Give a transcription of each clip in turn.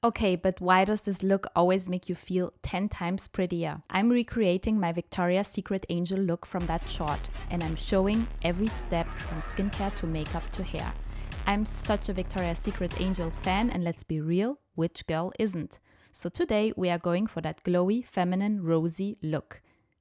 Okay, but why does this look always make you feel 10 times prettier? I'm recreating my Victoria's Secret Angel look from that short, and I'm showing every step from skincare to makeup to hair. I'm such a Victoria's Secret Angel fan, and let's be real, which girl isn't? So today we are going for that glowy, feminine, rosy look.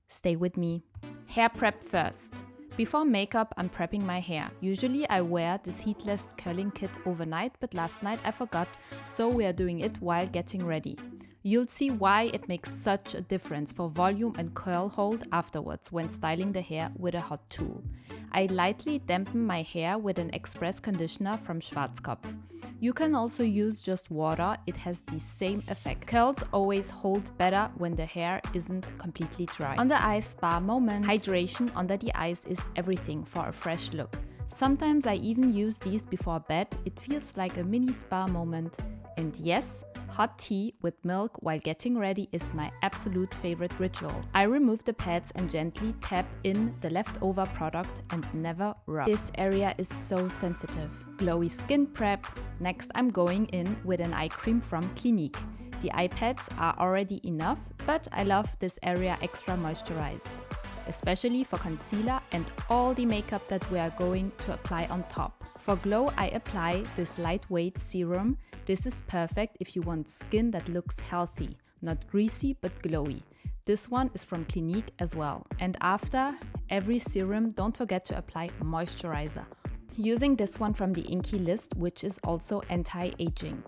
Stay with me. Hair prep first. Before makeup, I'm prepping my hair. Usually I wear this heatless curling kit overnight, but last night I forgot, so we are doing it while getting ready. You'll see why it makes such a difference for volume and curl hold afterwards when styling the hair with a hot tool. I lightly dampen my hair with an express conditioner from Schwarzkopf. You can also use just water, it has the same effect. Curls always hold better when the hair isn't completely dry. On the eye spa moment, hydration under the eyes is everything for a fresh look. Sometimes I even use these before bed, it feels like a mini spa moment. And yes, hot tea with milk while getting ready is my absolute favorite ritual. I remove the pads and gently tap in the leftover product and never rub. This area is so sensitive. Glowy skin prep. Next I'm going in with an eye cream from Clinique. The eye pads are already enough, but I love this area extra moisturized, especially for concealer and all the makeup that we are going to apply on top. For glow, I apply this lightweight serum. This is perfect if you want skin that looks healthy, not greasy but glowy. This one is from Clinique as well. And after every serum, don't forget to apply moisturizer. Using this one from the Inky list, which is also anti-aging.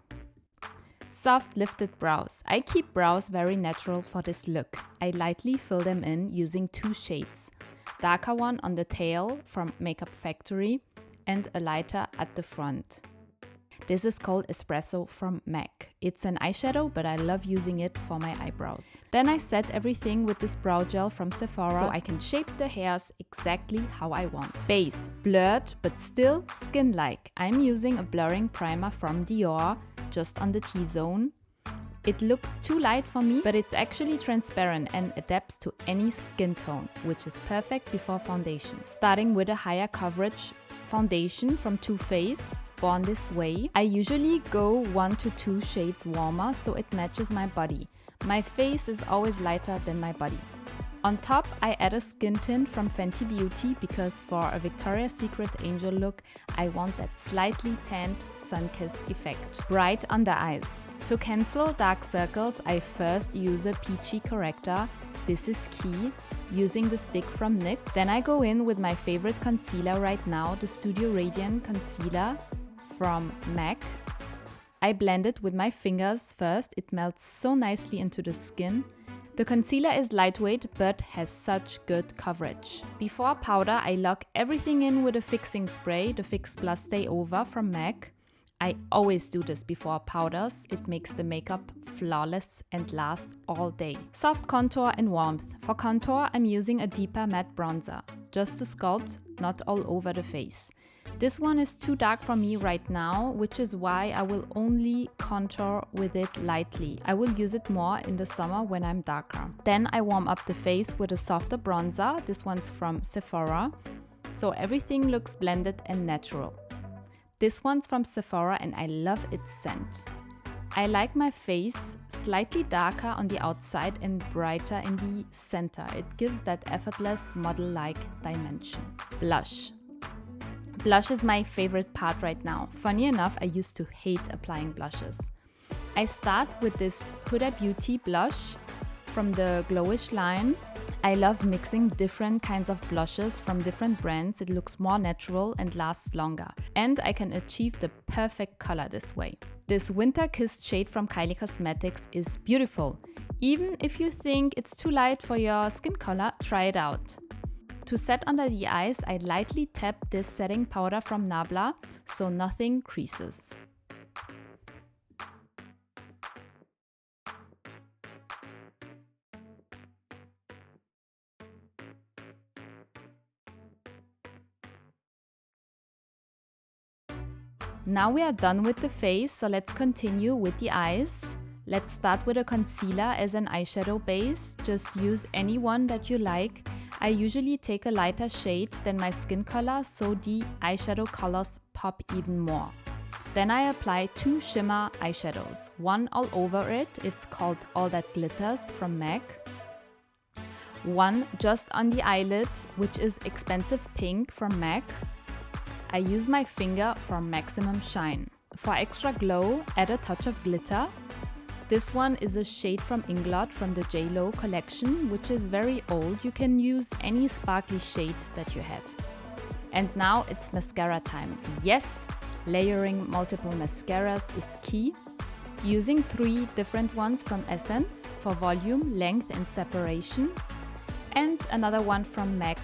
Soft lifted brows. I keep brows very natural for this look. I lightly fill them in using two shades. Darker one on the tail from Makeup Factory and a lighter at the front. This is called Espresso from MAC. It's an eyeshadow, but I love using it for my eyebrows. Then I set everything with this brow gel from Sephora, so I can shape the hairs exactly how I want. Base, blurred but still skin-like. I'm using a blurring primer from Dior, just on the T-zone. It looks too light for me, but it's actually transparent and adapts to any skin tone, which is perfect before foundation. Starting with a higher coverage foundation from Too Faced, Born This Way. I usually go 1 to 2 shades warmer so it matches my body. My face is always lighter than my body. On top, I add a skin tint from Fenty Beauty because for a Victoria's Secret Angel look, I want that slightly tanned, sun-kissed effect. Bright under eyes. To cancel dark circles, I first use a peachy corrector. This is key, using the stick from NYX. Then I go in with my favorite concealer right now, the Studio Radiant Concealer from MAC. I blend it with my fingers first, it melts so nicely into the skin. The concealer is lightweight but has such good coverage. Before powder, I lock everything in with a fixing spray, the Fix Plus Stay Over from MAC. I always do this before powders, it makes the makeup flawless and lasts all day. Soft contour and warmth. For contour, I'm using a deeper matte bronzer, just to sculpt, not all over the face. This one is too dark for me right now, which is why I will only contour with it lightly. I will use it more in the summer when I'm darker. Then I warm up the face with a softer bronzer. This one's from Sephora, so everything looks blended and natural. This one's from Sephora and I love its scent. I like my face slightly darker on the outside and brighter in the center. It gives that effortless model-like dimension. Blush. Blush is my favorite part right now. Funny enough, I used to hate applying blushes. I start with this Huda Beauty blush from the Glowish line. I love mixing different kinds of blushes from different brands. It looks more natural and lasts longer. And I can achieve the perfect color this way. This Winter Kissed shade from Kylie Cosmetics is beautiful. Even if you think it's too light for your skin color, try it out. To set under the eyes, I lightly tap this setting powder from Nabla so nothing creases. Now we are done with the face, so let's continue with the eyes. Let's start with a concealer as an eyeshadow base. Just use any one that you like. I usually take a lighter shade than my skin color, so the eyeshadow colors pop even more. Then I apply 2 shimmer eyeshadows, one all over it, it's called All That Glitters from MAC. One just on the eyelid, which is Expensive Pink from MAC. I use my finger for maximum shine. For extra glow, add a touch of glitter. This one is a shade from Inglot from the JLo collection, which is very old. You can use any sparkly shade that you have. And now it's mascara time. Yes, layering multiple mascaras is key. Using 3 different ones from Essence for volume, length and separation. And another one from MAC,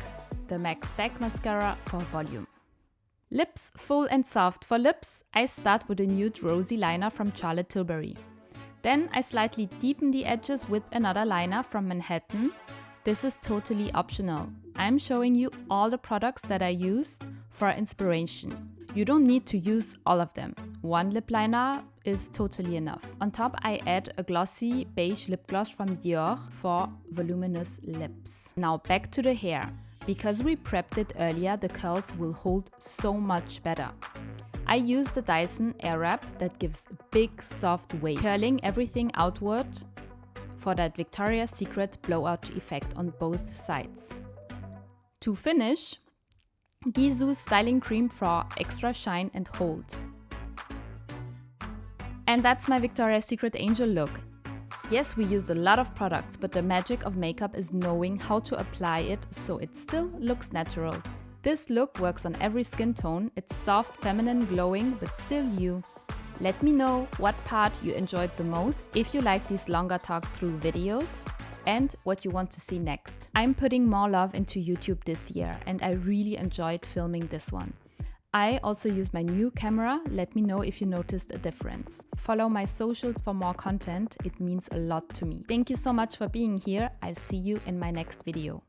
the MAC Stack Mascara for volume. Lips full and soft. For lips, I start with a nude rosy liner from Charlotte Tilbury. Then I slightly deepen the edges with another liner from Manhattan. This is totally optional. I'm showing you all the products that I used for inspiration. You don't need to use all of them. 1 lip liner is totally enough. On top I add a glossy beige lip gloss from Dior for voluminous lips. Now back to the hair. Because we prepped it earlier, the curls will hold so much better. I use the Dyson Airwrap that gives big soft waves, curling everything outward for that Victoria's Secret blowout effect on both sides. To finish, Gisou's styling cream for extra shine and hold. And that's my Victoria's Secret Angel look. Yes, we used a lot of products, but the magic of makeup is knowing how to apply it so it still looks natural. This look works on every skin tone. It's soft, feminine, glowing, but still you. Let me know what part you enjoyed the most, if you like these longer talk-through videos, and what you want to see next. I'm putting more love into YouTube this year, and I really enjoyed filming this one. I also use my new camera. Let me know if you noticed a difference. Follow my socials for more content. It means a lot to me. Thank you so much for being here. I'll see you in my next video.